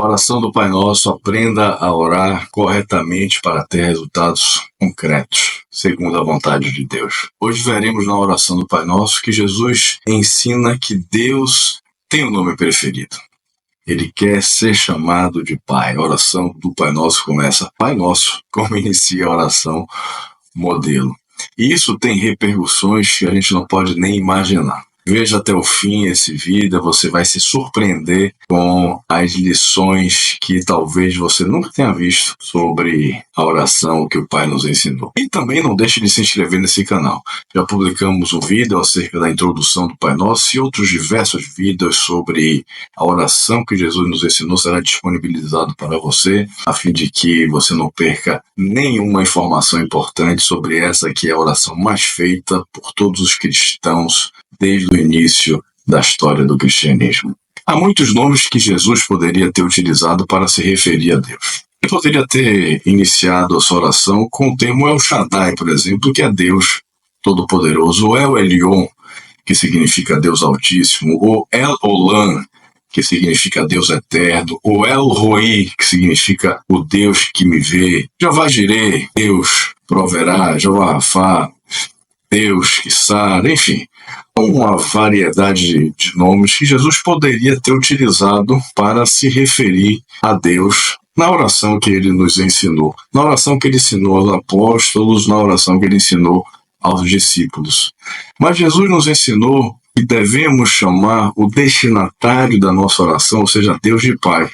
Oração do Pai Nosso, aprenda a orar corretamente para ter resultados concretos, segundo a vontade de Deus. Hoje veremos na oração do Pai Nosso que Jesus ensina que Deus tem um nome preferido. Ele quer ser chamado de Pai. A oração do Pai Nosso começa Pai Nosso, como inicia a oração modelo. E isso tem repercussões que a gente não pode nem imaginar. Veja até o fim esse vídeo, você vai se surpreender com as lições que talvez você nunca tenha visto sobre a oração que o Pai nos ensinou. E também não deixe de se inscrever nesse canal. Já publicamos um vídeo acerca da introdução do Pai Nosso e outros diversos vídeos sobre a oração que Jesus nos ensinou será disponibilizado para você, a fim de que você não perca nenhuma informação importante sobre essa que é a oração mais feita por todos os cristãos desde o início da história do cristianismo. Há muitos nomes que Jesus poderia ter utilizado para se referir a Deus. Ele poderia ter iniciado a sua oração com o termo El Shaddai, por exemplo, que é Deus Todo-Poderoso, ou El Elyon, que significa Deus Altíssimo, ou El Olam, que significa Deus Eterno, ou El Roi, que significa o Deus que me vê, Jeová Jireh, Deus proverá, Jeová Rafá, Deus que sara, enfim, uma variedade de nomes que Jesus poderia ter utilizado para se referir a Deus na oração que ele nos ensinou, na oração que ele ensinou aos apóstolos, na oração que ele ensinou aos discípulos. Mas Jesus nos ensinou que devemos chamar o destinatário da nossa oração, ou seja, Deus de Pai.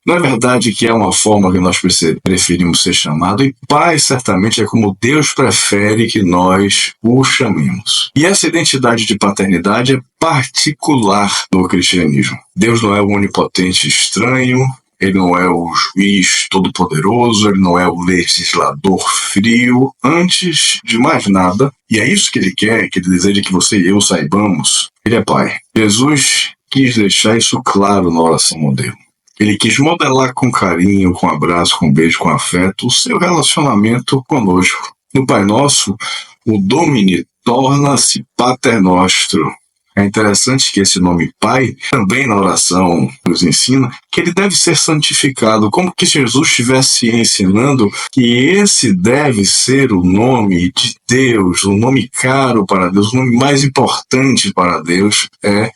Não é verdade que é uma forma que nós preferimos ser chamados, e Pai certamente é como Deus prefere que nós o chamemos. E essa identidade de paternidade é particular no cristianismo. Deus não é o onipotente estranho, ele não é o juiz todo-poderoso, ele não é o legislador frio. Antes de mais nada, e é isso que ele quer, que ele deseja que você e eu saibamos, ele é Pai. Jesus quis deixar isso claro na oração modelo. Ele quis modelar com carinho, com abraço, com beijo, com afeto, o seu relacionamento conosco. No Pai Nosso, o Domine torna-se Pater Nostro. É interessante que esse nome Pai, também na oração nos ensina, que ele deve ser santificado, como que Jesus estivesse ensinando que esse deve ser o nome de Deus, o nome caro para Deus, o nome mais importante para Deus é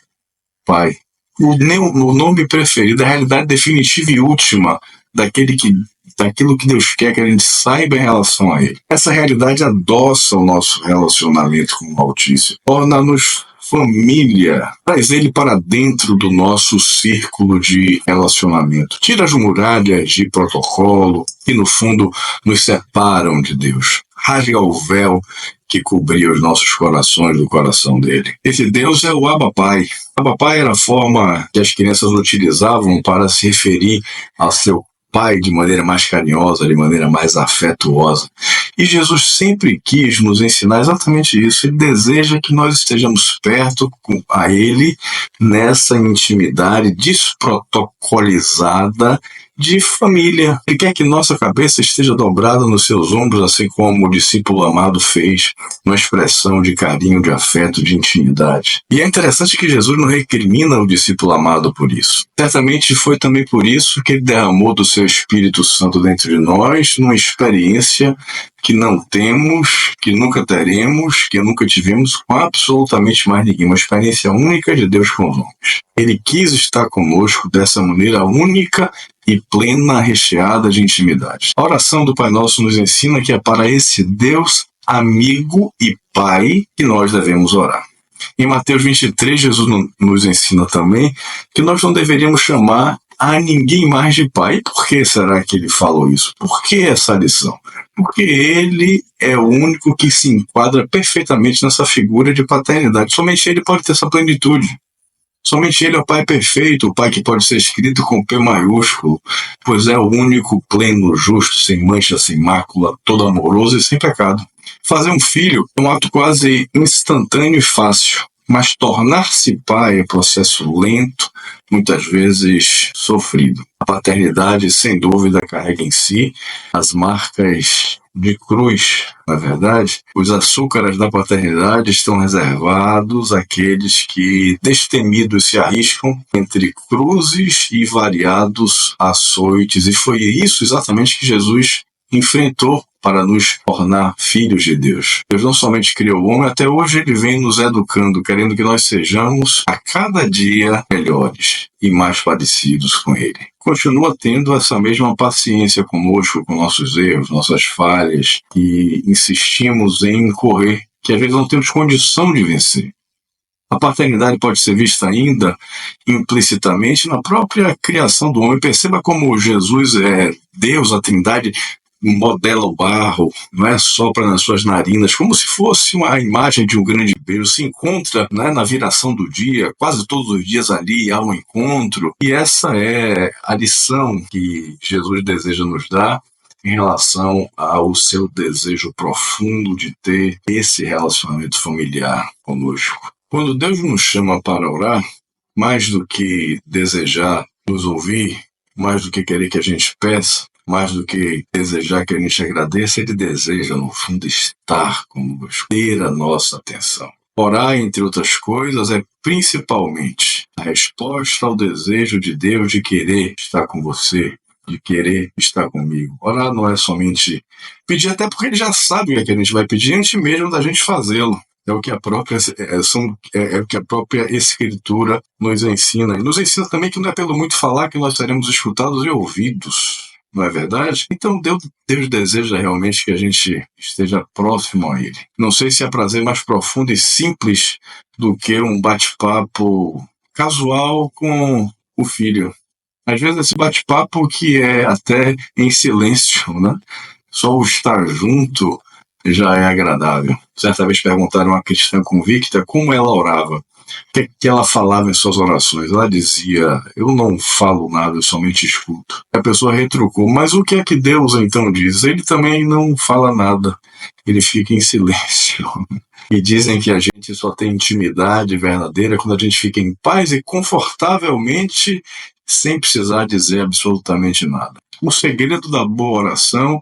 Pai. O nome preferido, a realidade definitiva e última daquilo que Deus quer que a gente saiba em relação a Ele. Essa realidade adoça o nosso relacionamento com o Altíssimo, torna-nos família, traz Ele para dentro do nosso círculo de relacionamento. Tira as muralhas de protocolo que, no fundo, nos separam de Deus. Rasga o véu que cobria os nossos corações do coração dele. Esse Deus é o Abba Pai. Abba Pai era a forma que as crianças utilizavam para se referir ao seu pai de maneira mais carinhosa, de maneira mais afetuosa. E Jesus sempre quis nos ensinar exatamente isso. Ele deseja que nós estejamos perto a Ele nessa intimidade desprotocolizada de família. Ele quer que nossa cabeça esteja dobrada nos seus ombros, assim como o discípulo amado fez, numa expressão de carinho, de afeto, de intimidade. E é interessante que Jesus não recrimina o discípulo amado por isso. Certamente foi também por isso que ele derramou do seu Espírito Santo dentro de nós, numa experiência que não temos, que nunca teremos, que nunca tivemos com absolutamente mais ninguém. Uma experiência única de Deus com os homens. Ele quis estar conosco dessa maneira única e plena, recheada de intimidade. A oração do Pai Nosso nos ensina que é para esse Deus amigo e Pai que nós devemos orar. Em Mateus 23, Jesus nos ensina também que nós não deveríamos chamar a ninguém mais de Pai. E por que será que ele falou isso? Por que essa lição? Porque ele é o único que se enquadra perfeitamente nessa figura de paternidade. Somente ele pode ter essa plenitude. Somente ele é o Pai perfeito, o Pai que pode ser escrito com P maiúsculo, pois é o único, pleno, justo, sem mancha, sem mácula, todo amoroso e sem pecado. Fazer um filho é um ato quase instantâneo e fácil. Mas tornar-se pai é um processo lento, muitas vezes sofrido. A paternidade, sem dúvida, carrega em si as marcas de cruz. Na verdade, os açúcares da paternidade estão reservados àqueles que, destemidos, se arriscam entre cruzes e variados açoites. E foi isso exatamente que Jesus enfrentou para nos tornar filhos de Deus. Deus não somente criou o homem, até hoje ele vem nos educando, querendo que nós sejamos a cada dia melhores e mais parecidos com ele. Continua tendo essa mesma paciência conosco, com nossos erros, nossas falhas, que insistimos em correr, que às vezes não temos condição de vencer. A paternidade pode ser vista ainda implicitamente na própria criação do homem. Perceba como Jesus Deus, a Trindade, modela o barro, não é? Sopra nas suas narinas, como se fosse uma imagem de um grande beijo, se encontra, né, na viração do dia, quase todos os dias ali há um encontro, e essa é a lição que Jesus deseja nos dar em relação ao seu desejo profundo de ter esse relacionamento familiar conosco. Quando Deus nos chama para orar, mais do que desejar nos ouvir, mais do que querer que a gente peça, mais do que desejar que a gente agradeça, ele deseja, no fundo, estar conosco, ter a nossa atenção. Orar, entre outras coisas, é principalmente a resposta ao desejo de Deus de querer estar com você, de querer estar comigo. Orar não é somente pedir, até porque ele já sabe o que a gente vai pedir antes mesmo da gente fazê-lo. É o que a própria Escritura nos ensina. E nos ensina também que não é pelo muito falar que nós seremos escutados e ouvidos. Não é verdade? Então Deus deseja realmente que a gente esteja próximo a Ele. Não sei se há prazer mais profundo e simples do que um bate-papo casual com o filho. Às vezes esse bate-papo que é até em silêncio, né? Só o estar junto já é agradável. Certa vez perguntaram a uma cristã convicta como ela orava. O que ela falava em suas orações? Ela dizia, eu não falo nada, eu somente escuto. A pessoa retrucou, mas o que é que Deus então diz? Ele também não fala nada, ele fica em silêncio. E dizem que a gente só tem intimidade verdadeira quando a gente fica em paz e confortavelmente sem precisar dizer absolutamente nada. O segredo da boa oração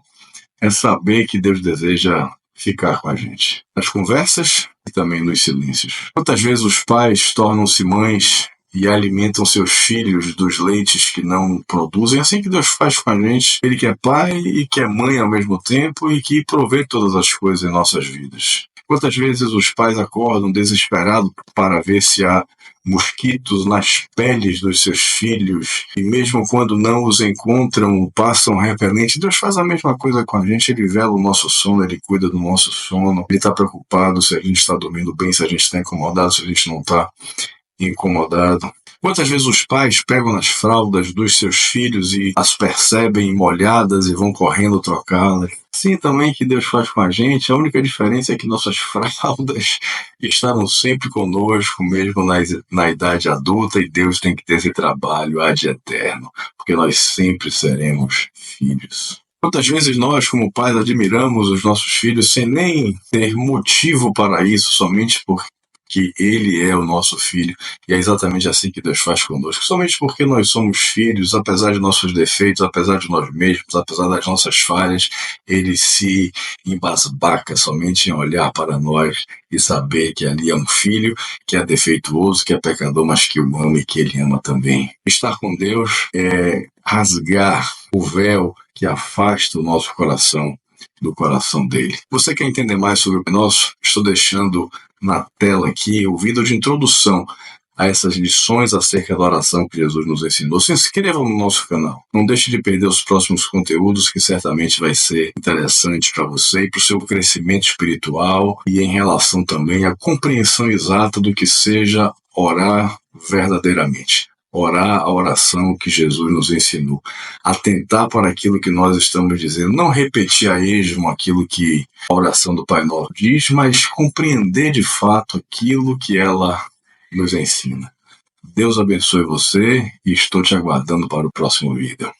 é saber que Deus deseja ficar com a gente. Nas conversas e também nos silêncios. Quantas vezes os pais tornam-se mães e alimentam seus filhos dos leites que não produzem? Assim que Deus faz com a gente. Ele que é pai e que é mãe ao mesmo tempo e que provê todas as coisas em nossas vidas. Quantas vezes os pais acordam desesperados para ver se há mosquitos nas peles dos seus filhos, e mesmo quando não os encontram, passam repelente. Deus faz a mesma coisa com a gente, ele vela o nosso sono, ele cuida do nosso sono, ele está preocupado se a gente está dormindo bem, se a gente está incomodado, se a gente não está incomodado. Quantas vezes os pais pegam nas fraldas dos seus filhos e as percebem molhadas e vão correndo trocá-las? Sim, também que Deus faz com a gente. A única diferença é que nossas fraldas estarão sempre conosco, mesmo na idade adulta, e Deus tem que ter esse trabalho ad eterno, porque nós sempre seremos filhos. Quantas vezes nós, como pais, admiramos os nossos filhos sem nem ter motivo para isso, somente porque Ele é o nosso filho, e é exatamente assim que Deus faz conosco. Somente porque nós somos filhos, apesar de nossos defeitos, apesar de nós mesmos, apesar das nossas falhas, Ele se embasbaca somente em olhar para nós e saber que ali é um filho que é defeituoso, que é pecador, mas que o ama e que Ele ama também. Estar com Deus é rasgar o véu que afasta o nosso coração do coração dele. Você quer entender mais sobre o Pai Nosso? Estou deixando na tela aqui o vídeo de introdução a essas lições acerca da oração que Jesus nos ensinou. Se inscreva no nosso canal. Não deixe de perder os próximos conteúdos, que certamente vai ser interessante para você e para o seu crescimento espiritual, e em relação também à compreensão exata do que seja orar verdadeiramente. Orar a oração que Jesus nos ensinou, atentar para aquilo que nós estamos dizendo, não repetir a esmo aquilo que a oração do Pai Nosso diz, mas compreender de fato aquilo que ela nos ensina. Deus abençoe você e estou te aguardando para o próximo vídeo.